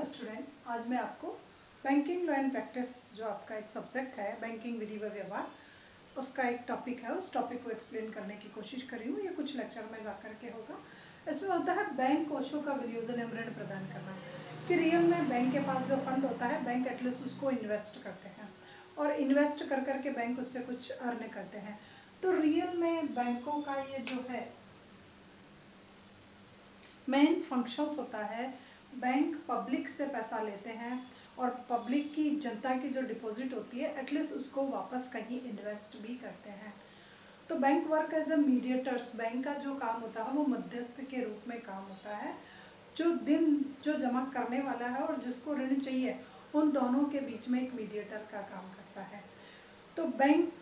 Student, आज मैं आपको बैंकिंग लॉ एंड प्रैक्टिस जो आपका एक सब्जेक्ट है बैंकिंग विधि व व्यवहार, उसका एक टॉपिक है। उस टॉपिक को एक्सप्लेन करने की कोशिश करी हूँ। ये कुछ लेक्चर में जाकर के होगा। इसमें होता है बैंक कोषों का विनियोजन एवं ऋण प्रदान करना, कि रियल में बैंक के पास जो फंड होता है, बैंक एटलीस्ट उसको इन्वेस्ट करते हैं और इन्वेस्ट कर करके बैंक उससे कुछ अर्न करते हैं। तो रियल में बैंकों का ये जो है मेन फंक्शंस होता है, बैंक पब्लिक से पैसा लेते हैं और पब्लिक की, जनता की जो डिपॉजिट होती है एटलीस्ट उसको वापस कहीं इन्वेस्ट भी करते हैं। तो bank work as a mediators, bank का जो काम होता है वो मध्यस्थ के रूप में काम होता है, जो जमा करने वाला है और जिसको ऋण चाहिए उन दोनों के बीच में एक मीडिएटर का काम करता है। तो बैंक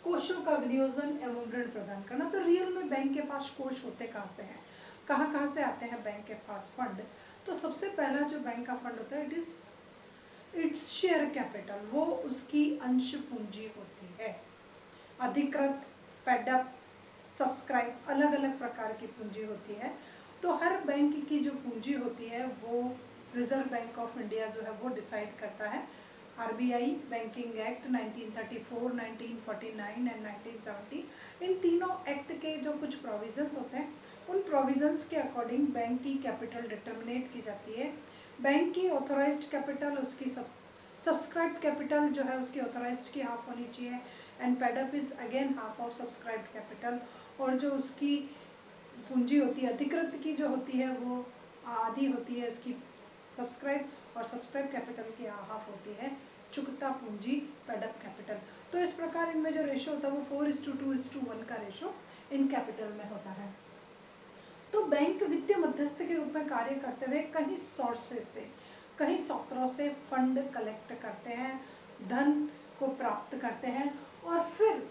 कोषों का विनियोजन एवं ऋण प्रदान करना। तो रियल में बैंक के पास कोष होते कहाँ से हैं, कहाँ से आते हैं बैंक के पास फंड। तो सबसे पहला जो बैंक का फंड होता है इट्स शेयर कैपिटल, वो उसकी अंश पूंजी होती है। अधिकृत, पेडअप, सब्सक्राइब, अलग अलग प्रकार की पूंजी होती है। तो हर बैंक की जो पूंजी होती है वो रिजर्व बैंक ऑफ इंडिया जो है वो डिसाइड करता है। आरबीआई बैंकिंग एक्ट 1934, 1949 एंड 1970, इन तीनों एक्ट के जो कुछ प्रोविजंस होते हैं उन प्रोविजंस के अकॉर्डिंग बैंक की कैपिटल डिटर्मिनेट की जाती है। बैंक की ऑथोराइज्ड कैपिटल, उसकी सब्सक्राइब्ड कैपिटल जो है उसकी ऑथोराइज्ड की हाफ होनी चाहिए and paid up is again half of subscribed capital. और जो उसकी पूंजी होती है अधिकृत की जो होती है वो आधी होती है उसकी सब्सक्राइब, और सब्सक्राइब कैपिटल की हाफ होती है चुकता पूंजी, पेडअप कैपिटल। तो इस प्रकार इनमें जो रेशो होता है वो 4:2:1 का रेशो इन कैपिटल में होता है। तो बैंक वित्तीय मध्यस्थ के रूप में कार्य करते हुए कई सोर्सेज से, कई स्रोतों से फंड कलेक्ट करते हैं, धन को प्राप्त करते हैं और फिर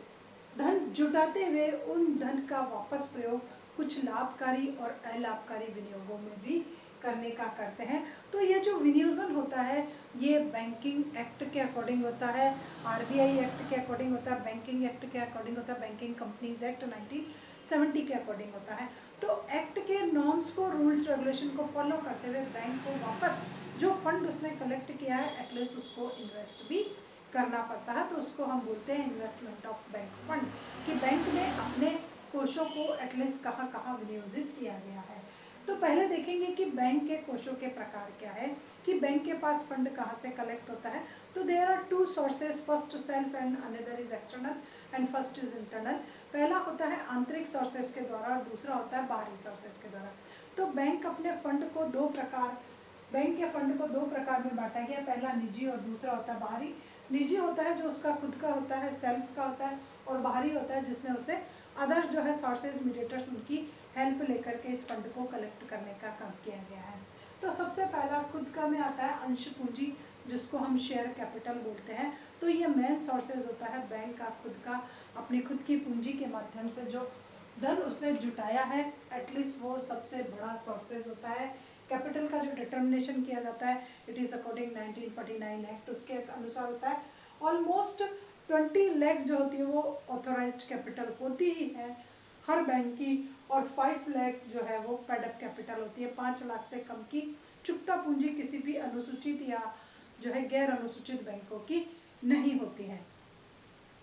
धन जुटाते हुए उन धन का वापस प्रयोग कुछ लाभकारी और अलाभकारी विनियोगों में भी करने का करते हैं। तो ये जो विनियोजन होता है ये बैंकिंग एक्ट के अकॉर्डिंग होता है, आरबीआई एक्ट के अकॉर्डिंग होता है, बैंकिंग एक्ट के अकॉर्डिंग होता है, बैंकिंग कंपनीज एक्ट 1970 के अकॉर्डिंग होता है। तो एक्ट के नॉर्म्स को, रूल्स रेगुलेशन को फॉलो करते हुए बैंक को वापस जो फंड उसने कलेक्ट किया है एटलीस्ट उसको इन्वेस्ट भी करना पड़ता है। तो उसको हम बोलते हैं इन्वेस्टमेंट ऑफ बैंक फंड, कि बैंक ने अपने कोषों को एटलीस्ट कहाँ कहाँ विनियोजित किया गया है। तो पहले देखेंगे कि बैंक के कोषों के प्रकार क्या है, कि बैंक के पास फंड कहाँ से कलेक्ट होता है। तो there are two sources, first self and another is external and first is internal. पहला होता है आंतरिक सोर्सेज के द्वारा और दूसरा होता है बाहरी सोर्सेज के द्वारा। तो बैंक अपने फंड को बैंक के फंड को दो प्रकार में बांटा गया, पहला निजी और दूसरा होता है बाहरी। निजी होता है जो उसका खुद का होता है, सेल्फ का होता है, और बाहरी होता है जिसने उसे अदर जो है सोर्सेज, मीडिएटर्स, उनकी हेल्प लेकर के इस फंड को कलेक्ट करने का काम किया गया है। तो सबसे पहला खुद का में आता है अंश पूंजी, जिसको हम शेयर कैपिटल बोलते हैं। तो ये मेन सोर्सेज होता है बैंक का खुद का, अपनी खुद की पूंजी के माध्यम से जो धन उसने जुटाया है एटलीस्ट वो सबसे बड़ा सोर्सेज होता है। कैपिटल का जो डिटर्मिनेशन किया जाता है इट इज अकॉर्डिंग 1949 एक्ट, उसके अनुसार होता है। ऑलमोस्ट 20 लाख जो होती है वो ऑथोराइज्ड कैपिटल होती ही है हर बैंक की, और 5 लाख जो है वो पेडअप कैपिटल होती है। 5 लाख से कम की चुकता पूंजी किसी भी अनुसूचित या जो है गैर अनुसूचित बैंकों की नहीं होती है।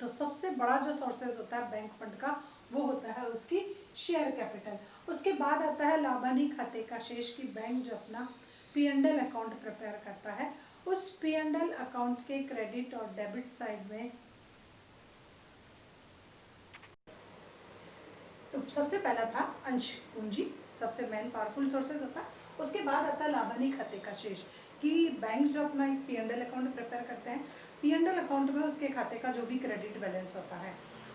तो सबसे बड़ा जो सोर्सेज होता है बैंक फंड का वो होता है उसकी शेयर कैपिटल। उसके बाद आता है लाभानी खाते का शेष, की बैंक जो अपना P&L अकाउंट प्रिपेयर करता है, उस P&L अकाउंट के क्रेडिट और डेबिट साइड में तो सबसे पहला था अंश पूंजी, सबसे मेन पावरफुल सोर्सेज होता है। उसके बाद आता है लाभानी खाते का शेष, कि बैंक जो अपना एक P&L अकाउंट प्रिपेयर करते हैं, P&L अकाउंट में उसके खाते का जो भी क्रेडिट बैलेंस होता है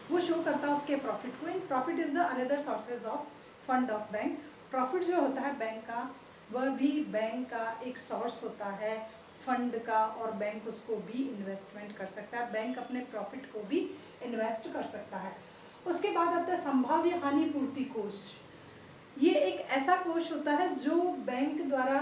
वो शो करता है उसके प्रॉफिट को। In profit is the another sources of fund of bank. Profit जो होता है बैंक का वह भी बैंक का एक सोर्स होता है फंड का, और बैंक उसको भी इन्वेस्टमेंट कर सकता है, बैंक अपने प्रॉफिट को भी इन्वेस्ट कर सकता है। उसके बाद आता है संभाव्य हानि पूर्ति कोष। ये एक ऐसा कोष होता है जो बैंक द्वारा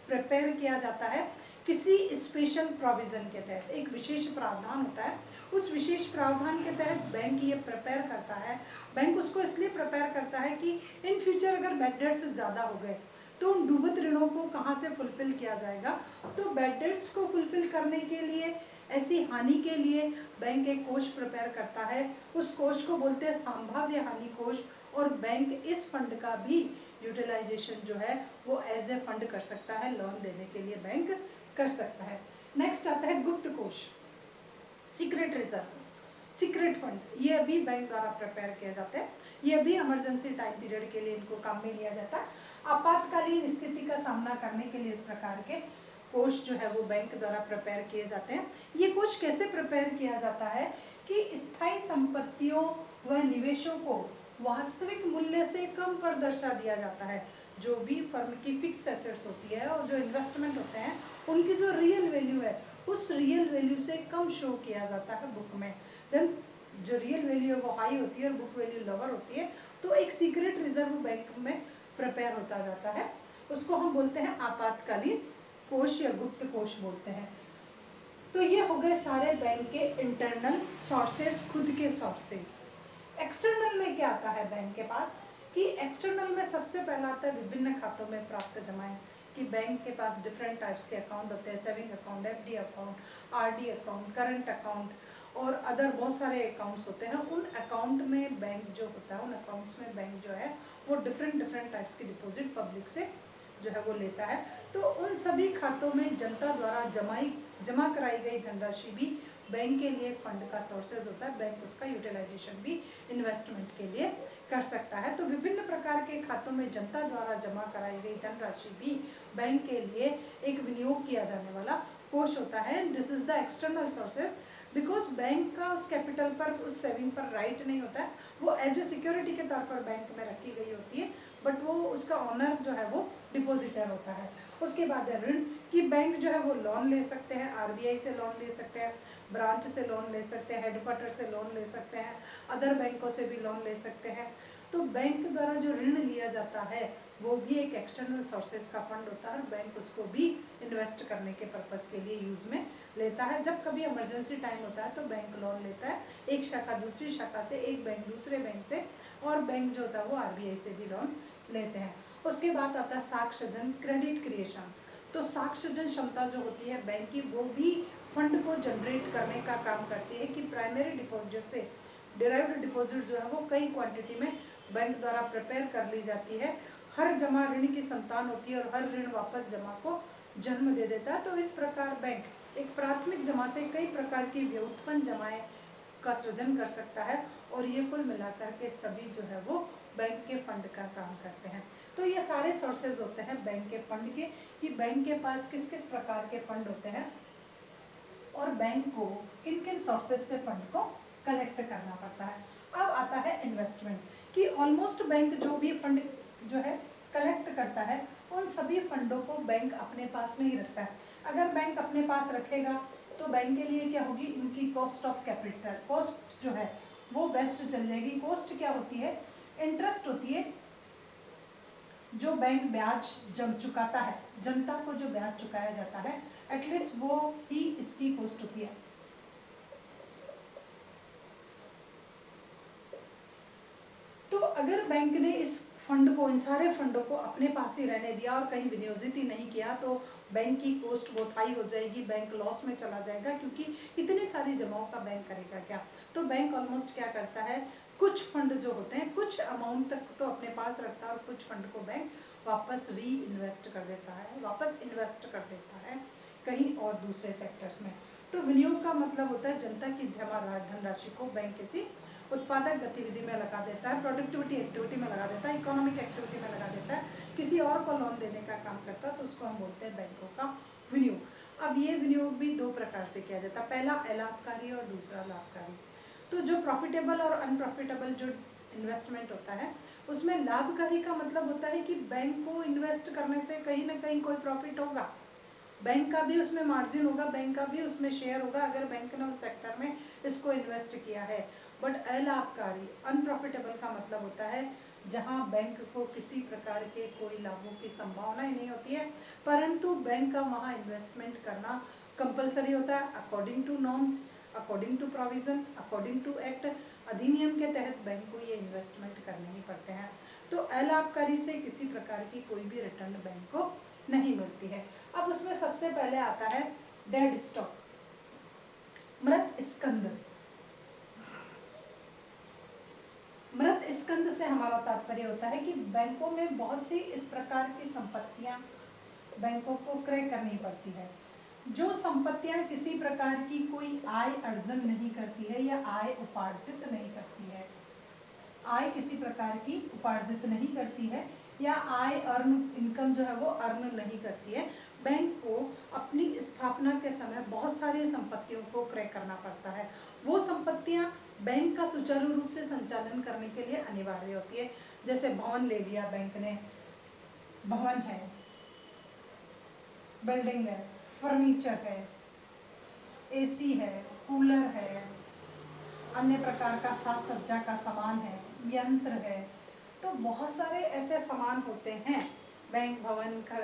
प्रिपेयर किया जाता है किसी स्पेशल प्रोविजन के तहत, एक विशेष प्रावधान होता है, उस विशेष प्रावधान के तहत बैंक ये प्रिपेयर करता है। बैंक उसको इसलिए प्रिपेयर करता है कि इन फ्यूचर अगर बैड डेट्स ज़्यादा हो गए तो उन डूबत ऋणों को कहाँ से फुलफिल किया जाएगा? तो बैड डेट्स को फुलफिल करने के लिए, ऐसी हानि के लिए बैंक एक कोष प्रिपेयर करता है। उस कोष को बोलते हैं संभाव्य हानि कोष, और बैंक इस फंड का भी यूटिलाइजेशन जो है वो एज ए फंड कर सकता है, लोन देने के लिए बैंक कर सकता है। नेक्स्ट आता है गुप्त कोष, सीक्रेट रिजर्व, सीक्रेट फंड। ये अभी बैंक द्वारा प्रिपेयर किए जाते हैं, ये भी इमरजेंसी टाइम पीरियड के लिए इनको काम में लिया जाता है। आपातकालीन स्थिति का सामना करने के लिए इस प्रकार के कोष जो है वो बैंक द्वारा प्रिपेयर किए जाते हैं। ये कोष कैसे प्रिपेयर किया जाता है कि स्थायी संपत्तियों व निवेशों को वास्तविक मूल्य से कम पर दर्शा दिया जाता है। जो भी फर्म की फिक्स एसेट्स होती है और जो इन्वेस्टमेंट होते हैं उनकी जो रियल वैल्यू है उस रियल वैल्यू से कम शो किया जाता है बुक में। देन जो रियल वैल्यू है वो हाई होती है और बुक वैल्यू लोअर होती है, तो एक सीक्रेट रिजर्व बैंक में प्रिपेयर होता जाता है। उसको हम बोलते हैं आपातकालीन कोष या गुप्त कोष बोलते हैं। तो ये हो गए सारे बैंक के इंटरनल सोर्सेस, खुद के सोर्सेस। एक्सटर्नल में क्या आता है बैंक के पास कि एक्सटर्नल में सबसे पहला आता है विभिन्न खातों में प्राप्त जमाएं, कि बैंक के पास डिफरेंट टाइप्स के अकाउंट होते हैं, saving account, FD account, RD account, current account और अदर बहुत सारे अकाउंट्स होते हैं। उन अकाउंट में बैंक जो होता है, उन अकाउंट्स में बैंक जो है वो डिफरेंट टाइप्स की डिपॉजिट पब्लिक से जो है वो लेता है। तो उन सभी खातों में जनता द्वारा जमा कराई गई धनराशि भी बैंक के लिए फंड का सोर्सेज होता है। बैंक उसका यूटिलाइजेशन भी इन्वेस्टमेंट के लिए कर सकता है। तो विभिन्न प्रकार के खातों में जनता द्वारा जमा कराई गई धनराशि भी बैंक के लिए एक विनियोग किया जाने वाला कोष होता है। This is the external sources, because bank का उस कैपिटल पर, उस सेविंग पर राइट नहीं होता है, वो एज ए सिक्योरिटी के तौर पर बैंक में रखी गई होती है, बट वो उसका ऑनर जो है वो डिपॉजिटर होता है। उसके बाद है ऋण, कि बैंक जो है वो लोन ले सकते हैं, आरबीआई से लोन ले सकते हैं, ब्रांच से लोन ले सकते हैं, हेडक्वार्टर से लोन ले सकते हैं, अदर बैंकों से भी लोन ले सकते हैं। तो बैंक द्वारा जो ऋण लिया जाता है वो भी एक एक्सटर्नल सोर्सेज का फंड होता है, और बैंक उसको भी इन्वेस्ट करने के पर्पस के लिए यूज में लेता है। जब कभी इमरजेंसी टाइम होता है तो बैंक लोन लेता है, एक शाखा दूसरी शाखा से, एक बैंक दूसरे बैंक से, और बैंक जो होता है वो आरबीआई से भी लोन लेते हैं। उसके बाद आता है साक्ष्यजन, क्रेडिट क्रिएशन। तो साक्ष्यजन क्षमता जो होती है बैंक की, वो भी फंड को जनरेट करने का काम करती है, कि प्राइमरी डिपॉजिट से डिराइव्ड डिपॉजिट जो है वो कई क्वांटिटी में बैंक द्वारा प्रिपेयर कर ली जाती है। हर जमा ऋण की संतान होती है और हर ऋण वापस जमा को जन्म दे देता है। तो इस प्रकार बैंक एक प्राथमिक जमा से कई प्रकार की व्युत्पन्न जमाएं का सृजन कर सकता है, और ये कुल मिलाकर के सभी जो है वो बैंक के फंड का काम करते हैं। तो ये सारे सोर्सेज होते हैं बैंक के फंड के, कि बैंक के पास किस किस प्रकार के फंड होते हैं और बैंक को किन किन सोर्सेज से फंड को कलेक्ट करना पड़ता है। अब आता है इन्वेस्टमेंट, कि ऑलमोस्ट बैंक जो भी फंड जो है कलेक्ट करता है उन सभी फंडों को बैंक अपने पास नहीं रखता है। अगर बैंक अपने पास रखेगा तो बैंक के लिए क्या होगी, इनकी कॉस्ट ऑफ कैपिटल, कॉस्ट जो है वो बेस्ट चल जाएगी। कॉस्ट क्या होती है, इंटरेस्ट होती है जो बैंक ब्याज जब चुकाता है, जनता को जो ब्याज चुकाया जाता है, एटलीस्ट वो ही इसकी कॉस्ट होती है। तो अगर बैंक ने इस फंड को, इन सारे फंडों को अपने पास ही रहने दिया और कहीं विनियोजित ही नहीं किया, तो बैंक की कॉस्ट बहुत हाई हो जाएगी, बैंक लॉस में चला जाएगा, क्योंकि इतनी सारी जमाओं का बैंक करेगा क्या। तो बैंक ऑलमोस्ट क्या करता है, कुछ फंड जो होते हैं कुछ अमाउंट तक तो अपने पास रखता है, और कुछ फंड को बैंक वापस री इन्वेस्ट कर देता है, वापस इन्वेस्ट कर देता है कहीं और दूसरे सेक्टर्स में। तो विनियोग का मतलब होता है जनता की जमा धनराशि को बैंक किसी उत्पादक गतिविधि में लगा देता है, प्रोडक्टिविटी एक्टिविटी में लगा देता है, इकोनॉमिक एक्टिविटी में लगा देता है, किसी और को लोन देने का काम करता है, तो उसको हम बोलते हैं बैंकों का विनियोग। अब ये विनियोग भी दो प्रकार से किया जाता है, पहला अलाभकारी और दूसरा लाभकारी। तो जो प्रॉफिटेबल और अनप्रॉफिटेबल जो इन्वेस्टमेंट होता है, उसमें लाभकारी का मतलब होता है कि बैंक को इन्वेस्ट करने से कहीं ना कहीं कोई प्रॉफिट होगा, बैंक का भी उसमें मार्जिन होगा, बैंक का भी उसमें शेयर होगा अगर बैंक ने उस सेक्टर में इसको इन्वेस्ट किया है। बट अलाभकारी, अनप्रॉफिटेबल का मतलब होता है जहां बैंक को किसी प्रकार के कोई लाभों की संभावना ही नहीं होती है, परंतु बैंक का वहां इन्वेस्टमेंट करना कंपलसरी होता है according to norms, according to provision, according to act. अधिनियम के तहत बैंक को ये इन्वेस्टमेंट करने ही पड़ते हैं। तो अलाभकारी से किसी प्रकार की कोई भी रिटर्न बैंक को नहीं मिलती है। अब उसमें सबसे पहले आता है डेड स्टॉक, मृत स्कंद। मृत स्कंद से हमारा तात्पर्य होता है कि बैंकों में बहुत सी इस प्रकार की संपत्तियां बैंकों को क्रय करनी पड़ती है, जो संपत्तियां किसी प्रकार की कोई आय अर्जन नहीं करती है या आय उपार्जित नहीं करती है, आय किसी प्रकार की उपार्जित नहीं करती है या आय अर्न इनकम जो है वो अर्न नहीं करती है। बैंक को अपनी स्थापना के समय बहुत सारी संपत्तियों को क्रय करना पड़ता है। वो संपत्तियां बैंक का सुचारू रूप से संचालन करने के लिए अनिवार्य होती है। जैसे भवन ले लिया बैंक ने, भवन है, बिल्डिंग है, फर्नीचर है, एसी है, कूलर है, अन्य प्रकार का साज सज्जा का सामान है, यंत्र है। तो बहुत सारे ऐसे सामान होते हैं बैंक भवन का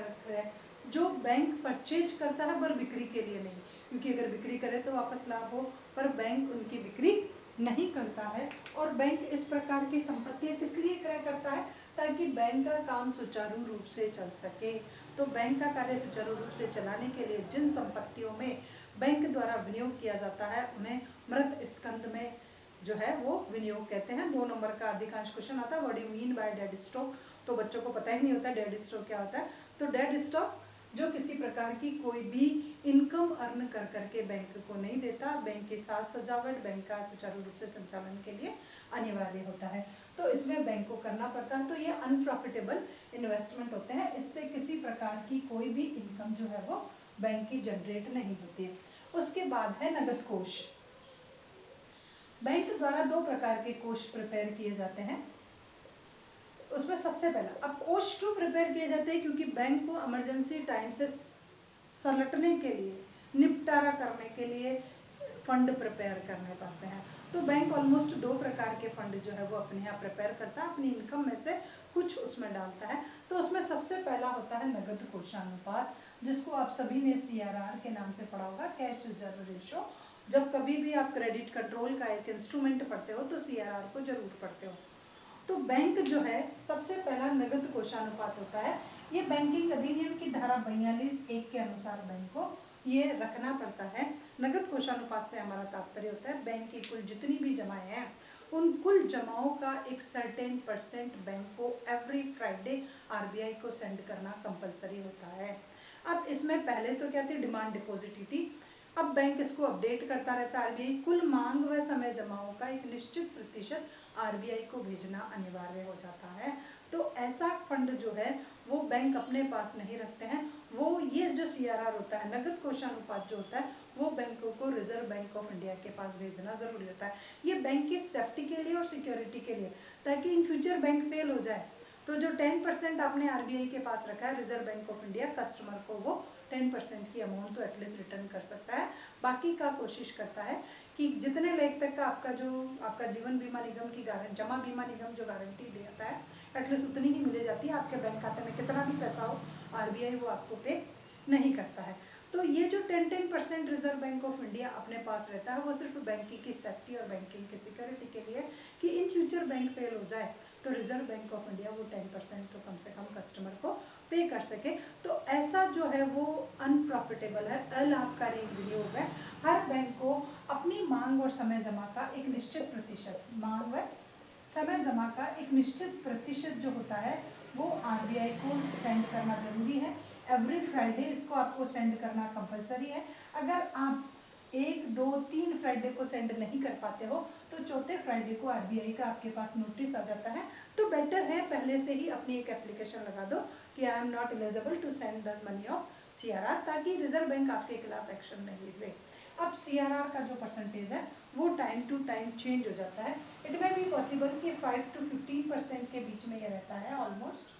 जो बैंक परचेज करता है पर बिक्री के लिए नहीं, क्योंकि अगर बिक्री करे तो वापस लाभ हो, पर बैंक उनकी बिक्री नहीं करता है। और बैंक इस प्रकार की संपत्तियां किस लिए क्रय करता है, ताकि बैंक का काम सुचारू रूप से चल सके। तो बैंक का कार्य सुचारू रूप से चलाने के लिए जिन संपत्तियों में बैंक द्वारा विनियोग किया जाता है उन्हें मृत स्कंद में जो है वो विनियोग कहते हैं। 2 नंबर का अधिकांश क्वेश्चन आता है what do you mean by dead stock, तो बच्चों को पता ही नहीं होता डेड स्टॉक क्या होता है। तो डेड स्टॉक जो किसी प्रकार की कोई भी इनकम अर्न कर करके बैंक को नहीं देता, बैंक की साज सजावट बैंक का सुचारू रूप से संचालन के लिए अनिवार्य होता है, तो इसमें बैंक को करना पड़ता है। तो ये अनप्रॉफिटेबल इन्वेस्टमेंट होते हैं, इससे किसी प्रकार की कोई भी इनकम जो है वो बैंक की जनरेट नहीं होती है। उसके बाद है नगद कोष। बैंक द्वारा 2 प्रकार के कोष प्रिपेयर किए जाते हैं। उसमें सबसे पहला, अब कोष क्यों प्रिपेयर किए जाते हैं, क्योंकि बैंक को इमरजेंसी टाइम से सलटने के लिए, निपटारा करने के लिए फंड प्रिपेयर करने पड़ते हैं। तो बैंक ऑलमोस्ट 2 प्रकार के फंड जो है वो अपने यहाँ प्रिपेयर करता है, अपनी इनकम में से कुछ उसमें डालता है। तो उसमें सबसे पहला होता है नगद कोषानुपात, जिसको आप सभी ने CRR के नाम से पढ़ा होगा, कैश रिजर्व रेशो। जब कभी भी आप क्रेडिट कंट्रोल का एक इंस्ट्रूमेंट पढ़ते हो तो CRR को जरूर पढ़ते हो। तो बैंक जो है सबसे पहला नगद कोषानुपात होता है। ये बैंकिंग अधिनियम की धारा 42(1) के अनुसार बैंक को ये रखना पड़ता है। नगद कोषानुपात से हमारा तात्पर्य होता है बैंक की कुल जितनी भी जमाएं हैं उन कुल जमाओं का एक सर्टेन % बैंक को एवरी फ्राइडे RBI को सेंड करना कंपलसरी होता है। अब इसमें पहले तो क्या थी, डिमांड डिपॉजिट ही थी। अब बैंक इसको अपडेट करता रहता है RBI। कुल मांग व समय जमाओं का एक निश्चित % RBI को भेजना अनिवार्य हो जाता है। तो ऐसा फंड जो है वो बैंक अपने पास नहीं रखते हैं, वो ये जो CRR होता है नगद कोषानुपात जो होता है वो बैंकों को रिजर्व बैंक ऑफ इंडिया के पास भेजना जरूरी होता है। ये बैंक की सेफ्टी के लिए और सिक्योरिटी के लिए, ताकि इन फ्यूचर बैंक फेल हो जाए तो जो 10% आपने RBI के पास रखा है reserve bank of India, customer को वो 10% की अमाउंट तो एटलीस्ट रिटर्न कर सकता है। बाकी का कोशिश करता है कि जितने लेख तक का आपका जीवन बीमा निगम की जमा बीमा निगम जो गारंटी देता है एटलीस्ट उतनी ही मिले जाती है। आपके बैंक खाते में कितना भी पैसा हो RBI वो आपको पे नहीं करता है। तो ये जो 10% रिजर्व बैंक ऑफ इंडिया अपने पास रहता है वो सिर्फ बैंकिंग की सेफ्टी और बैंकिंग की सिक्योरिटी के लिए, कि इन फ्यूचर बैंक फेल हो जाए तो रिजर्व बैंक ऑफ इंडिया वो 10% तो कम से कम कस्टमर को पे कर सके। तो ऐसा जो है वो अनप्रॉफिटेबल है, अलाभकारी विनियोग है। हर बैंक को अपनी मांग और समय जमा का एक निश्चित प्रतिशत, मांग व समय जमा का एक निश्चित प्रतिशत जो होता है वो RBI को सेंड करना जरूरी है। एवरी फ्राइडे इसको आपको सेंड करना कंपलसरी है। अगर आप 1, 2, 3 फ्राइडे को सेंड नहीं कर पाते हो तो चौथे फ्राइडे को RBI का आपके पास नोटिस आ जाता है। तो बेटर है पहले से ही अपनी एक एप्लीकेशन लगा दो कि I am not eligible to send the money of CRR, ताकि रिजर्व बैंक आपके खिलाफ एक्शन नहीं ले। अब CRR का जो % है वो टाइम टू टाइम चेंज हो जाता है। इट मे बी पॉसिबल कि 5 to 15% के बीच में ये रहता है। ऑलमोस्ट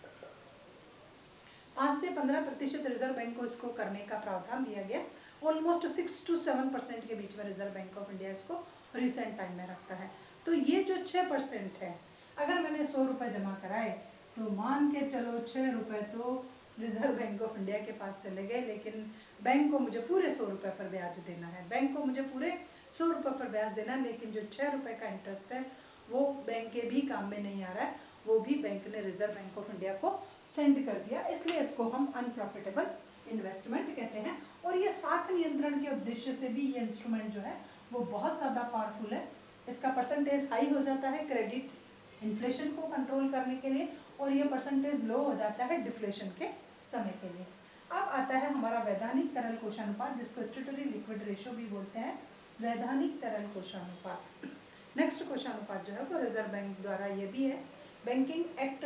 5 से 15% रिजर्व बैंक को इसको करने का प्रावधान दिया गया। ऑलमोस्ट 6 to 7% के बीच में रिजर्व बैंक ऑफ इंडिया इसको रिसेंट टाइम में रखता है। तो ये जो 6% है, अगर मैंने 100 रुपए जमा कराए तो मान के चलो 6 रुपए तो रिजर्व बैंक ऑफ इंडिया के पास चले गए, लेकिन बैंक को मुझे पूरे 100 रुपए पर ब्याज देना है। बैंक को मुझे पूरे 100 रुपए पर ब्याज देना है, लेकिन जो 6 रुपए का इंटरेस्ट है वो बैंक के भी काम में नहीं आ रहा है, वो भी बैंक ने, रिजर्व बैंक ऑफ इंडिया को सेंड कर दिया, इसलिए इसको हम अनप्रॉफिटेबल इन्वेस्टमेंट कहते हैं। और ये साख नियंत्रण के उद्देश्य से भी ये इंस्ट्रूमेंट जो है वो बहुत ज़्यादा पावरफुल है। इसका परसेंटेज हाई हो जाता है क्रेडिट इन्फ्लेशन को कंट्रोल करने के लिए, और ये परसेंटेज लो हो जाता है डिफ्लेशन के समय के लिए। अब आता है हमारा वैधानिक तरल कोषानुपात, जिसको स्टैट्यूटरी लिक्विड रेशियो भी बोलते हैं, वैधानिक तरल कोषानुपात। नेक्स्ट कोषानुपात जो है वो रिजर्व बैंक द्वारा ये भी है, बैंकिंग एक्ट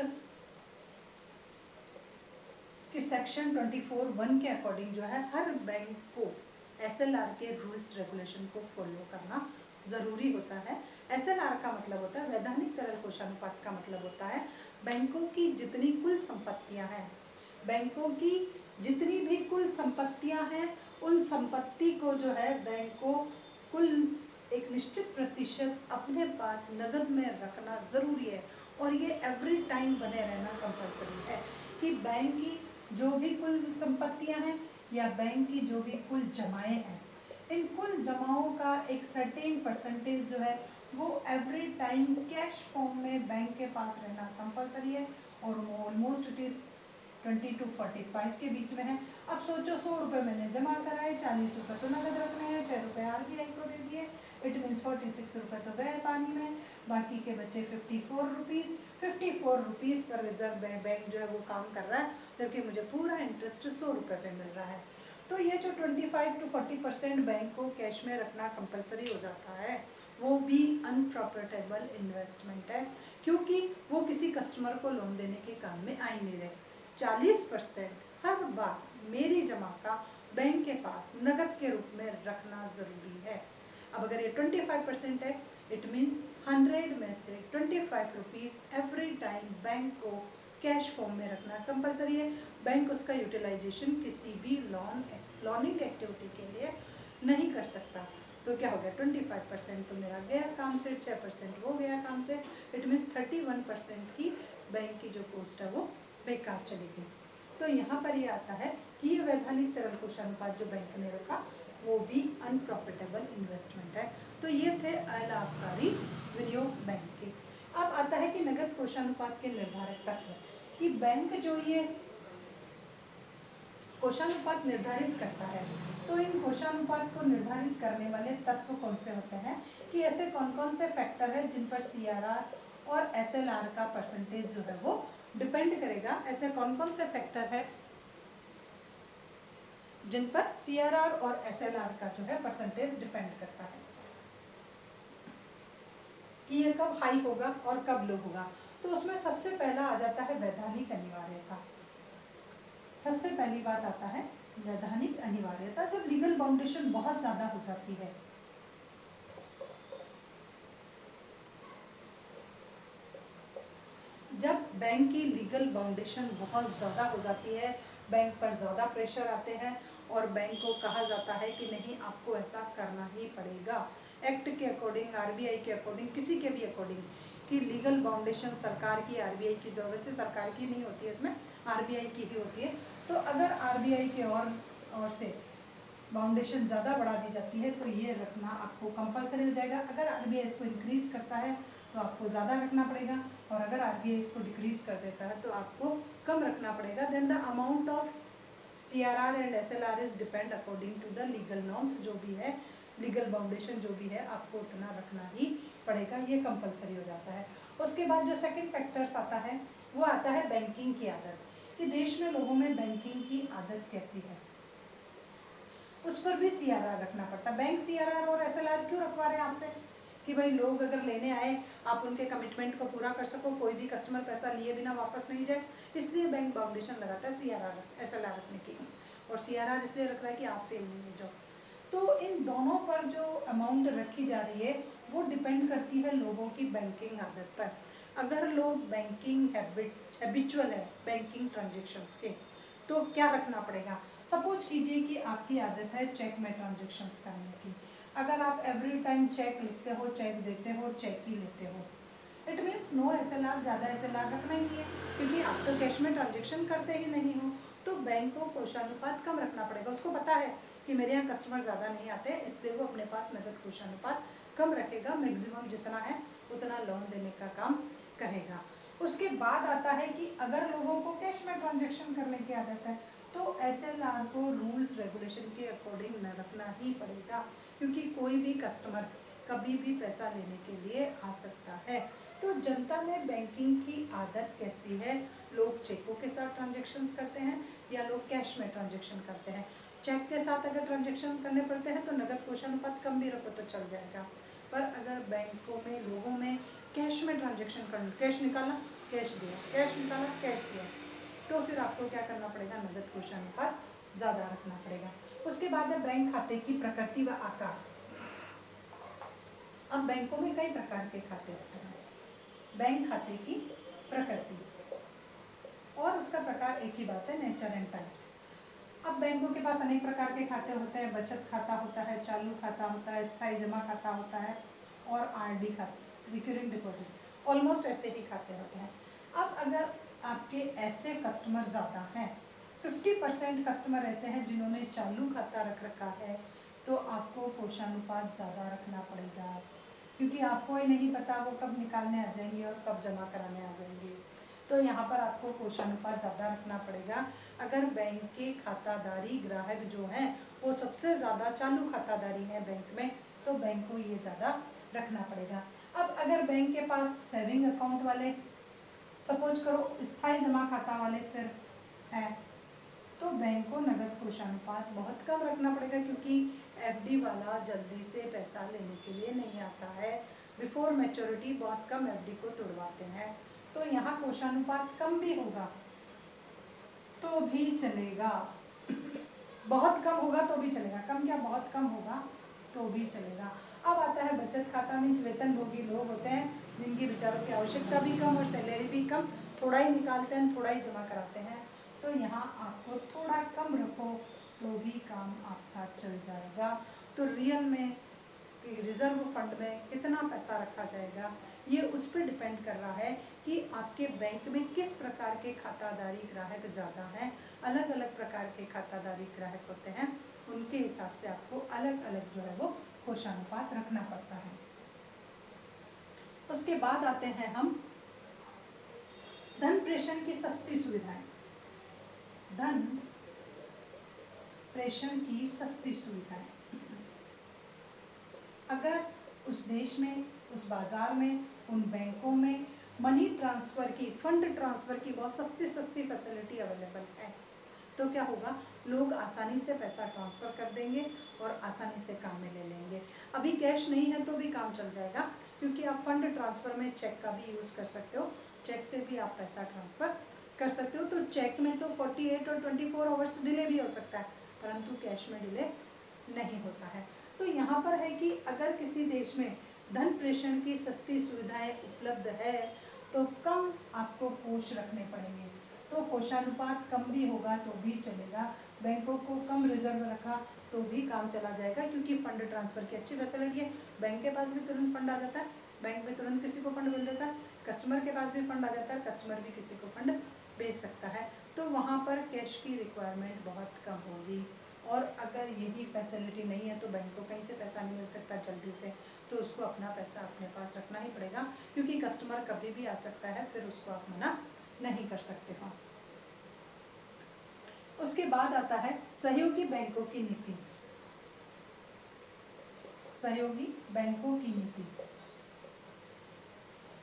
कि सेक्शन 24(1) के अकॉर्डिंग जो है हर बैंक को एसएलआर के रूल्स रेगुलेशन को फॉलो करना जरूरी होता है। एसएलआर का मतलब होता है वैधानिक तरल कोषानुपात, का मतलब होता है बैंकों की जितनी कुल संपत्तियां हैं, बैंकों की जितनी भी कुल संपत्तियां हैं, उन संपत्ति को जो है बैंक को कुल एक निश्चित प्रतिशत अपने पास नगद में रखना जरूरी है, और ये एवरी टाइम बने रहना कंपलसरी है कि बैंक की जो भी कुल संपत्तियां हैं या बैंक की जो भी कुल जमाएं हैं, इन कुल जमाओं का एक सर्टेन परसेंटेज जो है वो एवरी टाइम कैश फॉर्म में बैंक के पास रहना कंपलसरी है, और ऑलमोस्ट इट इज 20 to 45 के बीच में है। अब सोचो 100 रुपये मैंने जमा कराए, 40 रुपये तो नगद रखने हैं, 6 रुपये आरबीआई को दे दिए, इट मीन्स 46 रुपये तो गए पानी में, बाकी के बचे 54 रुपीज़। 54 रुपीज़ पर रिजर्व बैंक जो है वो काम कर रहा है, जबकि मुझे पूरा इंटरेस्ट 100 रुपये पे मिल रहा है। तो ये जो 25 to 40% बैंक को कैश में रखना कंपलसरी हो जाता है, वो भी अनप्रॉफिटेबल इन्वेस्टमेंट है, क्योंकि वो किसी कस्टमर को लोन देने के काम में आ ही नहीं रहे। 40% हर बार मेरी जमा का बैंक के पास नगद के रूप में रखना जरूरी है। अब अगर ये 25% है, इट मीन्स 100 में से 25 रुपीज एवरी टाइम बैंक को कैश फॉर्म में रखना कंपलसरी है। बैंक उसका यूटिलाइजेशन किसी भी लॉनिंग एक्टिविटी के लिए नहीं कर सकता। तो क्या हो गया, 25% तो मेरा गया काम से, 6% वो गया काम से, इट मीन्स 31% की बैंक की जो कॉस्ट है वो बेकार चली गई। तो यहाँ पर ये आता है कि ये वैधानिक तरल कोषानुपात जो बैंक ने रखा वो भी अनप्रॉफिटेबल इन्वेस्टमेंट है। तो ये थे अलाभकारी विनियोग बैंक के। अब आता है कि नगद कोषानुपात के निर्धारक तत्व, कि बैंक जो ये कोषानुपात निर्धारित करता है, तो इन कोषानुपात को निर्धारित करने वाले तत्व कौन से होते हैं, कि ऐसे कौन कौन से फैक्टर है जिन पर सीआरआर और एसएलआर का परसेंटेज जो है वो डिपेंड करेगा। ऐसे कौन कौन से फैक्टर है जिन पर सीआरआर और एसएलआर का जो है परसेंटेज डिपेंड करता है, कि ये कब हाई होगा और कब लो होगा। तो उसमें सबसे पहला आ जाता है वैधानिक अनिवार्यता। सबसे पहली बात आता है वैधानिक अनिवार्यता, जब लीगल बाउंडेशन बहुत ज्यादा हो जाती है, जब बैंक की लीगल बाउंडेशन बहुत ज़्यादा हो जाती है, बैंक पर ज़्यादा प्रेशर आते हैं और बैंक को कहा जाता है कि नहीं आपको ऐसा करना ही पड़ेगा, एक्ट के अकॉर्डिंग, आरबीआई के अकॉर्डिंग, किसी के भी अकॉर्डिंग, कि लीगल बाउंडेशन सरकार की, आरबीआई की, तो वैसे सरकार की नहीं होती है, इसमें आरबीआई की ही होती है। तो अगर आरबीआई के और से बाउंडेशन ज़्यादा बढ़ा दी जाती है तो ये रखना आपको कंपलसरी हो जाएगा। अगर आरबीआई इसको इंक्रीज करता है तो आपको ज़्यादा रखना पड़ेगा, और अगर आरबीआई इसको डिक्रीज कर देता है तो आपको कम रखना पड़ेगा। Then the amount of CRR and SLR is depend according to the legal norms, जो भी है लीगल बाउंडेशन जो भी है आपको उतना रखना ही पड़ेगा, ये कंपलसरी हो जाता है। उसके बाद जो सेकेंड फैक्टर्स आता है वो आता है बैंकिंग की आदत, कि देश में लोगों में बैंकिंग की आदत कैसी है, उस पर भी सीआरआर रखना पड़ता है। बैंक सीआरआर और एसएलआर क्यों रखवा रहे हैं आपसे, कि भाई लोग अगर लेने आए आप उनके कमिटमेंट को पूरा कर सको, कोई भी कस्टमर पैसा लिए बिना वापस नहीं जाए, इसलिए बैंक बाउंडेशन लगाता है सीआरआर एसएलआर रखने की, और सीआरआर इसलिए रख रहा है कि आप फेल नहीं हो जाओ। तो इन दोनों पर जो अमाउंट रखी जा रही है वो डिपेंड करती है लोगों की बैंकिंग आदत पर। अगर लोग बैंकिंग हैबिचुअल है बैंकिंग ट्रांजेक्शन्स के, तो क्या रखना पड़ेगा। सपोज कीजिए कि आपकी आदत है चेक में ट्रांजेक्शन्स करने की, अगर आप एवरी टाइम चेक लिखते हो, चेक देते हो, चेक ही लेते हो, इट मीन्स नो एसएलआर, ज़्यादा एसएलआर रखना ही नहीं है, क्योंकि आप तो कैश में ट्रांजेक्शन करते ही नहीं हो। तो बैंक को कोषानुपात कम रखना पड़ेगा, उसको पता है कि मेरे यहाँ कस्टमर ज़्यादा नहीं आते, इसलिए वो अपने पास नगद कोषानुपात कम रखेगा, मैक्सिमम जितना है उतना लोन देने का काम करेगा। उसके बाद आता है कि अगर लोगों को कैश में ट्रांजेक्शन करने की आदत है तो SLR को रूल्स रेगुलेशन के अकॉर्डिंग न रखना ही पड़ेगा, क्योंकि कोई भी कस्टमर कभी भी पैसा लेने के लिए आ सकता है। तो जनता में बैंकिंग की आदत कैसी है, लोग चेकों के साथ ट्रांजेक्शन्स करते हैं या लोग कैश में ट्रांजेक्शन करते हैं। चेक के साथ अगर ट्रांजेक्शन करने पड़ते हैं तो नगद कोष अनुपात कम भी रखो तो चल जाएगा, पर अगर बैंकों में लोगों में कैश में ट्रांजेक्शन करना, कैश निकाला कैश दिया, कैश निकाला कैश दिया, तो फिर आपको क्या करना पड़ेगा, नगद कोष अनुपात ज़्यादा रखना पड़ेगा। उसके बाद है बैंक खाते की प्रकृति व आकार। अब बैंकों में कई प्रकार के खाते होते हैं। बैंक खाते की प्रकृति और उसका प्रकार एक ही बात है, नेचर एंड टाइप्स। अब बैंकों के पास अनेक प्रकार के खाते होते हैं। बचत खाता होता है, चालू खाता होता है, स्थायी जमा खाता होता है और RD खाता, रिकरिंग डिपॉजिट, ऑलमोस्ट ऐसे ही खाते होते हैं। अब अगर आपके ऐसे कस्टमर ज़्यादा हैं, 50% कस्टमर ऐसे हैं जिन्होंने चालू खाता रख रखा है, तो आपको कोषानुपात ज़्यादा रखना पड़ेगा, क्योंकि आपको ही नहीं पता वो कब निकालने आ जाएंगे और कब जमा कराने आ जाएंगे। तो यहाँ पर आपको कोषानुपात ज़्यादा रखना पड़ेगा। अगर बैंक के खाताधारी ग्राहक जो हैं वो सबसे ज़्यादा चालू खाताधारी हैं बैंक में, तो बैंक को ये ज़्यादा रखना पड़ेगा। अब अगर बैंक के पास सेविंग अकाउंट वाले, सपोज करो स्थायी जमा खाता वाले फिर हैं, तो बैंक को नगद कोषानुपात बहुत कम रखना पड़ेगा, क्योंकि FD वाला जल्दी से पैसा लेने के लिए नहीं आता है। बिफोर मैच्योरिटी बहुत कम FD को तोड़वाते हैं, तो यहाँ कोषानुपात कम भी होगा तो भी चलेगा, बहुत कम होगा तो भी चलेगा, कम क्या बहुत कम होगा तो भी चलेगा। अब आता है बचत खाता। मीन्स वेतनभोगी लोग होते हैं जिनकी बेचारों की आवश्यकता भी कम और सैलरी भी कम, थोड़ा ही निकालते हैं, थोड़ा ही जमा कराते हैं, तो यहाँ आपको थोड़ा कम रखो तो भी काम आपका चल जाएगा। तो रियल में रिजर्व फंड में कितना पैसा रखा जाएगा, ये उस पर डिपेंड कर रहा है कि आपके बैंक में किस प्रकार के खाताधारी ग्राहक ज़्यादा हैं। अलग अलग प्रकार के खाताधारी ग्राहक होते हैं, उनके हिसाब से आपको अलग अलग जो है वो कोषानुपात रखना पड़ता है। उसके बाद आते हैं हम धन प्रेषण की सस्ती सुविधाएं। धन प्रेषण की सस्ती सुविधाएं, अगर उस देश में, उस बाजार में, उन बैंकों में मनी ट्रांसफर की, फंड ट्रांसफर की बहुत सस्ती सस्ती फैसिलिटी अवेलेबल है, तो क्या होगा, लोग आसानी से पैसा ट्रांसफर कर देंगे और आसानी से काम में ले लेंगे। अभी कैश नहीं है तो भी काम चल जाएगा, क्योंकि आप फंड ट्रांसफर में चेक का भी यूज़ कर सकते हो, चेक से भी आप पैसा ट्रांसफर कर सकते हो। तो चेक में तो 48 और 24 आवर्स डिले भी हो सकता है, परंतु कैश में डिले नहीं होता है। तो यहाँ पर है कि अगर किसी देश में धन प्रेषण की सस्ती सुविधाएं उपलब्ध है तो कम आपको कोष रखने पड़ेंगे, तो कोषानुपात कम भी होगा तो भी चलेगा। बैंकों को कम रिजर्व रखा तो भी काम चला जाएगा, क्योंकि फंड ट्रांसफर की अच्छी फैसिलिटी है, बैंक के पास भी तुरंत फंड आ जाता है, बैंक में तुरंत किसी को फंड मिल जाता है, कस्टमर के पास भी फंड आ जाता है, कस्टमर भी किसी को फंड भेज सकता है, तो वहाँ पर कैश की रिक्वायरमेंट बहुत कम होगी। और अगर यही फैसिलिटी नहीं है तो बैंक को कहीं से पैसा नहीं मिल सकता जल्दी से, तो उसको अपना पैसा अपने पास रखना ही पड़ेगा, क्योंकि कस्टमर कभी भी आ सकता है, फिर उसको आप मना नहीं कर सकते हो। उसके बाद आता है सहयोगी बैंकों की नीति। सहयोगी बैंकों की नीति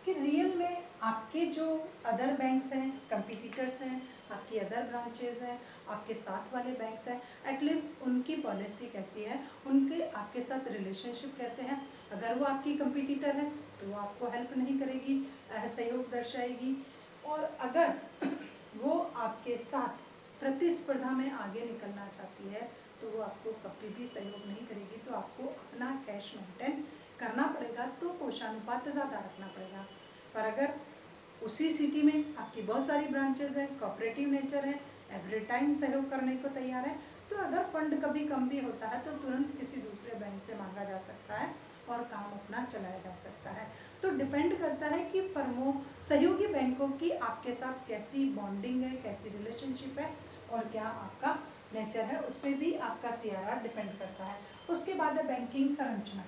कि रियल में आपके जो अदर बैंक्स हैं, कंपटीटर्स हैं, आपकी अदर ब्रांचेज हैं, आपके साथ वाले बैंक्स हैं, एटलीस्ट उनकी पॉलिसी कैसी है, उनके आपके साथ रिलेशनशिप कैसे हैं। अगर वो आपकी कंपटीटर है तो वो आपको हेल्प नहीं करेगी, असहयोग दर्शाएगी, और अगर वो आपके साथ प्रतिस्पर्धा में आगे निकलना चाहती है तो वो आपको कभी भी सहयोग नहीं करेगी। तो आपको अपना कैश मेंटेन करना पड़ेगा, तो कोषानुपात ज़्यादा रखना पड़ेगा। पर अगर उसी सिटी में आपकी बहुत सारी ब्रांचेज हैं, कोऑपरेटिव नेचर है, एवरी टाइम सहयोग करने को तैयार है, तो अगर फंड कभी कम भी होता है तो तुरंत किसी दूसरे बैंक से मांगा जा सकता है और काम अपना चलाया जा सकता है। तो डिपेंड करता है कि फर्मों, सहयोगी बैंकों की आपके साथ कैसी बॉन्डिंग है, कैसी रिलेशनशिप है और क्या आपका नेचर है, उस पर भी आपका CRR डिपेंड करता है। उसके बाद है बैंकिंग संरचना।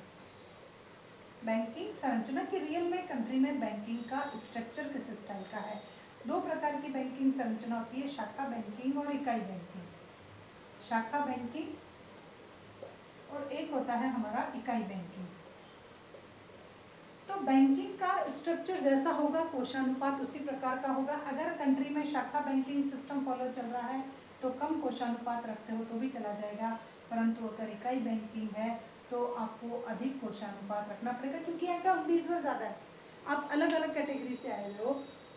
बैंकिंग संरचना की रियल में कंट्री में बैंकिंग का स्ट्रक्चर किस स्टाइल का है। दो प्रकार की बैंकिंग संरचना होती है, शाखा बैंकिंग और इकाई बैंकिंग। शाखा बैंकिंग और एक होता है हमारा इकाई बैंकिंग। तो बैंकिंग का स्ट्रक्चर जैसा होगा कोशानुपात उसी प्रकार का होगा। अगर कंट्री में शाखा बैंकिंग सिस्टम फॉलो चल रहा है तो कम कोशानुपात रखते हो तो भी चला जाएगा, परंतु अगर इकाई बैंकिंग है तो आपको अधिक कोशानुपात रखना पड़ेगा, क्योंकि यहाँ का इंडिविजुअल ज़्यादा है। आप अलग अलग कैटेगरी से आए हुए हो,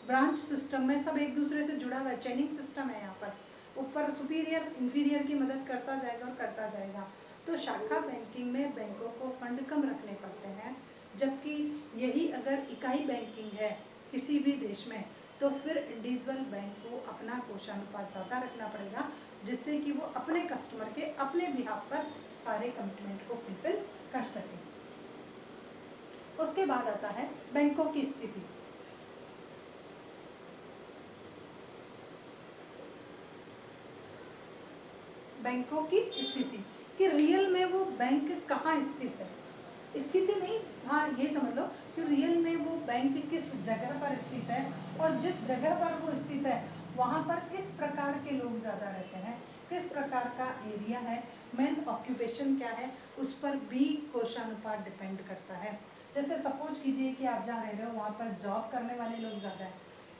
ब्रांच सिस्टम में सब एक दूसरे से जुड़ा हुआ है, चेनिंग सिस्टम है यहाँ पर, ऊपर सुपीरियर इंफीरियर की मदद करता जाएगा और करता जाएगा। तो शाखा बैंकिंग में बैंकों को फंड कम रखने पड़ते हैं, जबकि यही अगर इकाई बैंकिंग है किसी भी देश में तो फिर इंडिविजुअल बैंक को अपना कोशानुपात ज़्यादा रखना पड़ेगा, जिससे कि वो अपने कस्टमर के अपने बिहाफ पर सारे कमिटमेंट को फुलफिल कर सके। उसके बाद आता है बैंकों की स्थिति। बैंकों की स्थिति कि रियल में वो बैंक कहाँ स्थित है, स्थिति नहीं, हाँ ये समझ लो कि रियल में वो बैंक किस जगह पर स्थित है और जिस जगह पर वो स्थित है वहाँ पर किस प्रकार के लोग ज़्यादा रहते हैं, किस प्रकार का एरिया है, मेन ऑक्यूपेशन क्या है, उस पर भी कोशानुपात डिपेंड करता है। जैसे सपोज कीजिए कि आप जहाँ रह रहे हो वहाँ पर जॉब करने वाले लोग ज़्यादा हैं,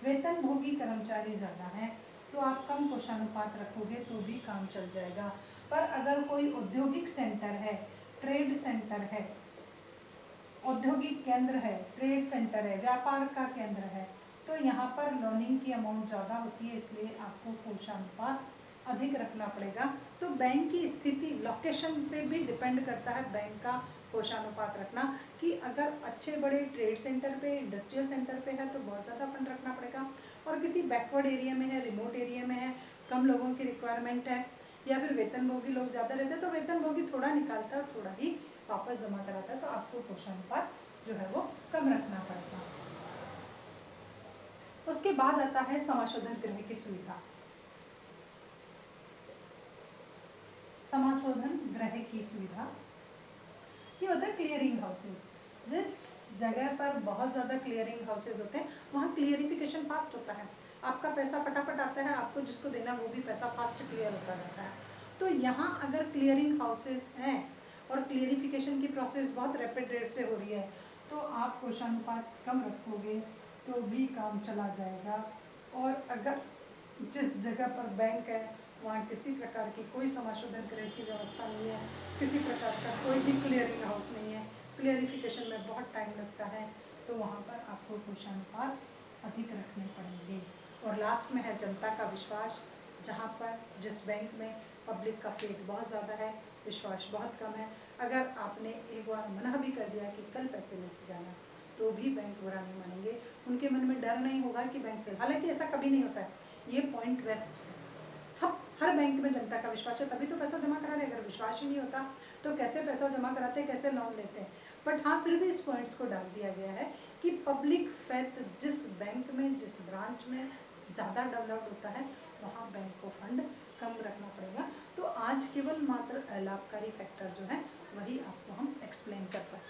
वेतनभोगी कर्मचारी ज़्यादा हैं, तो आप कम कोशानुपात रखोगे तो भी काम चल जाएगा। पर अगर कोई औद्योगिक सेंटर है, ट्रेड सेंटर है, औद्योगिक केंद्र है, ट्रेड सेंटर है, व्यापार का केंद्र है, तो यहाँ पर लोनिंग की अमाउंट ज़्यादा होती है, इसलिए आपको कोशानुपात अधिक रखना पड़ेगा। तो बैंक की स्थिति लोकेशन पे भी डिपेंड करता है बैंक का कोशानुपात रखना, कि अगर अच्छे बड़े ट्रेड सेंटर पे, इंडस्ट्रियल सेंटर पे है तो बहुत ज़्यादा फंड रखना पड़ेगा, और किसी बैकवर्ड एरिया में है, रिमोट एरिया में है, कम लोगों की रिक्वायरमेंट है, या फिर वेतनभोगी लोग ज़्यादा रहते हैं तो वेतनभोगी थोड़ा निकालता है और थोड़ा ही वापस जमा कराता है, तो आपको कोशानुपात जो है वो कम रखना पड़ेगा। उसके बाद आता है समाशोधन गृह की सुविधा। समाशोधन गृह की सुविधा ये होता है क्लियरिंग हाउसेस। जिस जगह पर बहुत ज़्यादा क्लियरिंग हाउसेस होते हैं वहाँ क्लियरिफिकेशन फास्ट होता है, आपका पैसा फटाफट आता है, आपको जिसको देना वो भी पैसा फास्ट क्लियर होता रहता है। तो यहाँ अगर क्लियरिंग हाउसेस हैं और क्लियरिफिकेशन की प्रोसेस बहुत रैपिड रेट से हो रही है तो आप कोशानुपात कम रखोगे तो भी काम चला जाएगा। और अगर जिस जगह पर बैंक है वहाँ किसी प्रकार की कोई समाशोधन गृह की व्यवस्था नहीं है, किसी प्रकार का कोई भी क्लियरिंग हाउस नहीं है, क्लियरिफिकेशन में बहुत टाइम लगता है, तो वहाँ पर आपको कोशानुपात अधिक रखने पड़ेंगे। और लास्ट में है जनता का विश्वास, जहाँ पर जिस बैंक में पब्लिक का फेथ बहुत ज़्यादा है, विश्वास बहुत कम है, अगर आपने एक बार मना भी कर दिया कि कल पैसे लेके जाना तो भी बैंक बुरा नहीं मानेंगे, उनके मन में डर नहीं होगा कि बैंक फेल, हालांकि ऐसा कभी नहीं होता है, ये पॉइंट वेस्ट है। सब हर बैंक में जनता का विश्वास है तभी तो पैसा जमा करा रहे, अगर विश्वास ही नहीं होता तो कैसे पैसा जमा कराते, कैसे लोन लेते हैं। बट हाँ फिर भी इस पॉइंट्स को डाल दिया गया है कि पब्लिक फेथ जिस बैंक में, जिस ब्रांच में ज़्यादा डेवलप्ड होता है वहाँ बैंक को फंड कम रखना पड़ेगा। तो आज केवल मात्र लाभकारी फैक्टर जो है वही आपको हम एक्सप्लेन कर पाए।